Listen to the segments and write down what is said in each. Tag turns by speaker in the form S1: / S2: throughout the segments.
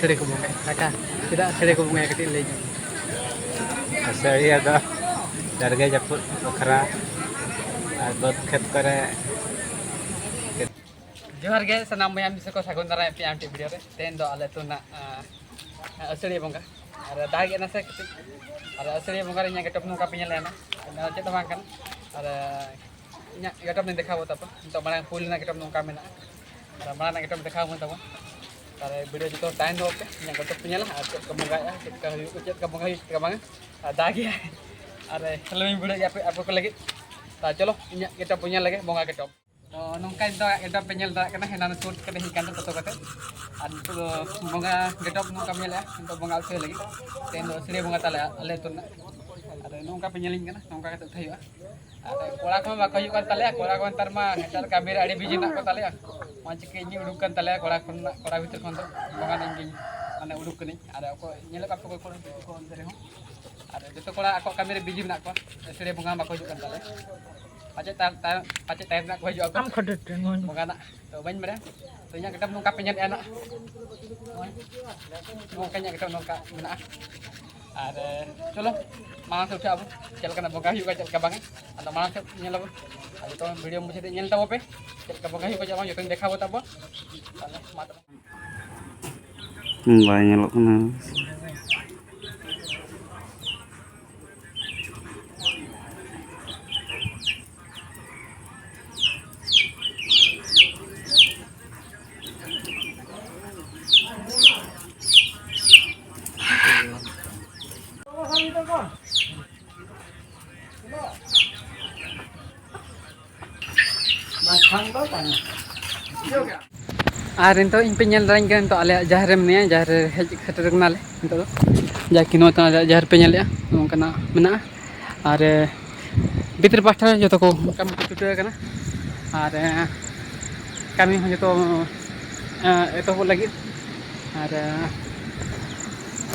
S1: asli ko bunga kaka tidak asli ko bunga kecil lagi
S2: asli ada darga japut okra buat khat kare
S1: johar ge sanam mayam bisa ko sagun dara PMT video re ten do ale tu na asli bunga ada dagi na se kecil ada asli bunga nya getop nu ka pinya lena na chet bang kan ada nya getop ni dekha bota pa to marang full na getop nu ka mena ada marang na getop dekha mo ta Kare video itu time do ke nya getop pinya lah chet ka bunga ya chet ka bunga ka bang dagi are lebih video ya apa ko lagi ta chalo nya getop punya lagi bunga getop nungkain to getop penyel da kana henan sud kene hikan to kate antu bunga getop nu kami la untuk bunga alse lagi tendo sire bunga tala ale to ada nungka penyeling kana nungka kate thayu ada kola ko ba kayu kan tala kola ko antar ma hetar kamera adi biji nak ko tala manci ke ni udukan tala kola vitor kon to bunga ngi ane uduk kini ada ko nyele apa ko andere ho ada joto kola ako kamera biji nak ko sire bunga ba ko jukan tala pacet time nak baju aku. Am khodot ngon. Bukan nak. Tu ban mere. Tu nya kita nungkap penyet anak. Mungkin kita nungkap mana. Ada chalo mang se abu. Chal kana boga hiu ka chal ka bang. Ada mang se nyela bu. Ada to video mu se nyel ta bope. Chal ka boga hiu ka jabang jotong dekha bota bo. Tale mata.
S2: Ba nyelok na.
S1: Ar into impenyal rain kan to ale jahar menia jahar hej khater nale into do jakino to jahar penyal ya nongkana mena ar bitir pasta joto ko kam tutu kana ar kami ho joto eto ho lagi ar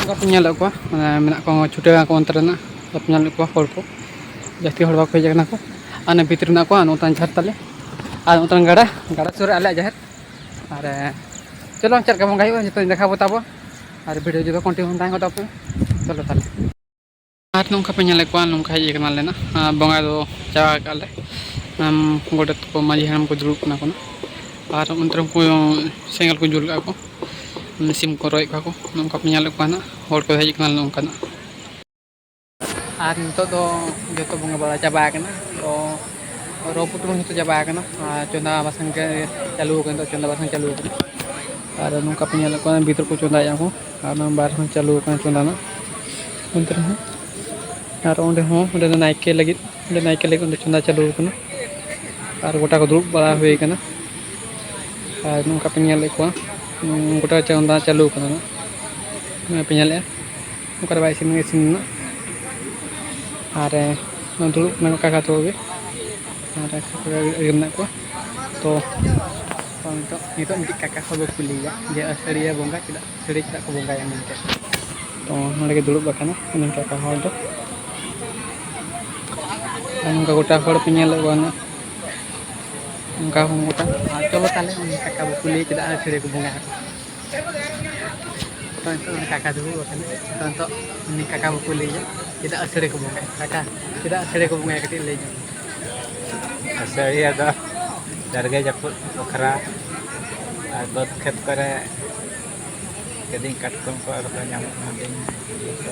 S1: ko penyal ko mena ko chute ko ontrana penyal ko hor ko jasti hor ba ko jagna ko ane bitir na ko anotan jahar tale আর উতন গাড়া সুরে আলে জাহের আর চলো চার কাম গাইব যেত দেখাবো তাবো আর video যেত continue তাই হতো আপনি চলো তাহলে আর নৌকা pay ñale ko nongka iye kana lena bonga do jawa kale godat ko maji hanam ko juruk na kono ar untram ko sengal ko jul ko sim ko roy ko nongka pe ñale ko na hor ko heji kana nongka na ar nito do joto bonga bala jaba kana to Robot pun itu coba kan, conda basang ke calu kan, conda basang calu kan. Ada nungka penyala kan, bitur ku conda yang ho, karena basang calu kan conda na. Untuk ho, ada onde ho, udah naik lagi, udah conda calu kan. Ada gota kedrup bala hui kan. Ada nungka penyala kan, gota conda calu kan. Penyala, nungka baik sini na. Ada nungka nungka kakak tu be. Ada kakak ko to itu nanti kakak ko kuliah dia asli ya bongga tidak seri tidak ko bongga yang nanti to lagi dulu bakana ini kakak ho to nungka gota hor penyel ko na nungka ho gota cholo tale kakak ko kuliah tidak seri ko bongga to itu kakak dulu bakana to ini kakak ko kuliah tidak seri ko bongga kakak tidak seri ko bongga kecil lagi
S2: asli ada darga japut okra buat khat kare keding katkom ko ada nyamuk ngading gitu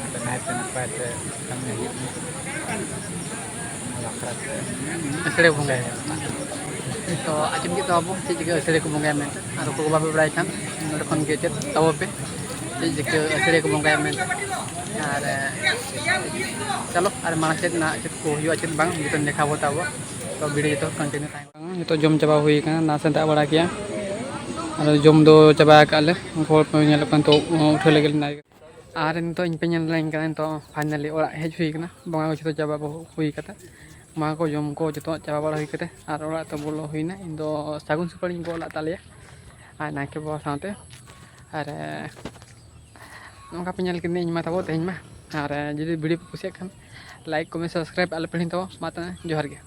S2: ada naik apa itu kami gitu okra
S1: asli bunga itu acim gitu abu sih juga asli bunga men ada ko babe beraikan ada kon gadget tahu pe sih juga asli bunga men ada chalo ada mana chat na chat ko hiu acit bang gitu dekha bota bo तो video तो continue time ये तो जम चाबा हुई का नासन ता बड़ा किया और जम दो चाबा काले घर पे नेल kan तो उठे लगे ना आर इन तो इन पे नेल लाइन kan तो फाइनली ओरा हेज हुई kana बंगा को तो चाबा हुई कता मा को जम को जतो चाबा बड़ा हुई कते आर ओरा तो बोलो हुईना इन दो सागुन सुपारी को ला ताले आ ना के बो साथे आर नोका पे नेल किने मा ताबो तेज मा आर जदी वीडियो कुसिया खान लाइक कमेंट सब्सक्राइब आले पे तो माता जोहार गे।